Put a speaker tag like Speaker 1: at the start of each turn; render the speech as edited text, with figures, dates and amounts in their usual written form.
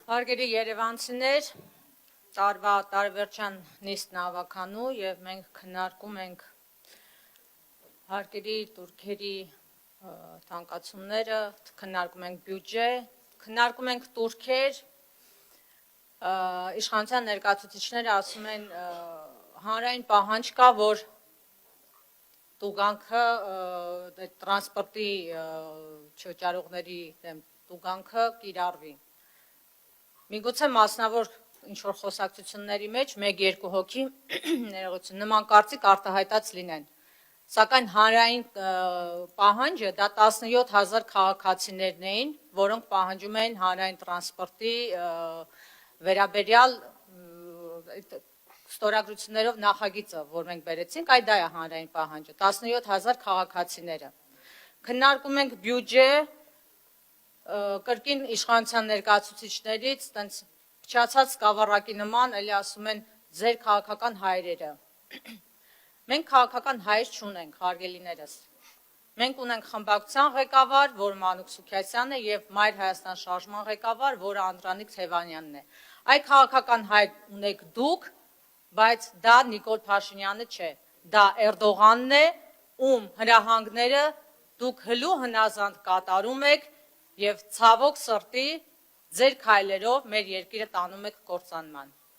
Speaker 1: Հարգելի երևանցիներ, տարվա տարեվերջյան նիստն ավականու եւ մենք քննարկում ենք հարգելի турքերի թանկացումները, քննարկում ենք բյուջե, քննարկում ենք турքեր, իշխանության ներկայացուցիչները ասում են հանրային պահանջ կա, որ տուգանքը տրանսպորտի չվճարողների դեմ տուգանքը կիրառվի։ Միգուցե մասնավոր ինչ-որ խոսակցությունների մեջ 1-2 հոգի ներողություն նման կարծիք արտահայտած լինեն, սակայն հանրային պահանջը դա 17,000 քաղաքացիներն էին, որոնք պահանջում էին հանրային տրանսպորտի վերաբերյալ ստորագրություններով նախագիծը, որ մենք բերեցինք, այդ դա է հանրային պահանջը, 17,000 քաղաքացիները։ Քննարկում ենք բյուջե, կրկին իշխանության ներկայացուցիչներից տենց փչացած սկավառակի նման էլի ասում են ձեր քաղաքական հայրերը։ Մենք քաղաքական հայր չունենք, հարգելիներս։ Մենք ունենք խմբակցության ղեկավար, որը Մանուկ Սուքիասյանն է, եւ Մայր Հայաստան շարժման ղեկավար, որը Անդրանիկ Թևանյանն է։ Այդ քաղաքական հայր ունեք դուք, բայց դա Նիկոլ Փաշինյանը չէ, դա Էրդողանն է, ում հրահանգները դուք հլու հնազանդ կատարում եք եւ ցավոք սրտի ձեր քայլերով մեր երկիրը տանում եք կործանման։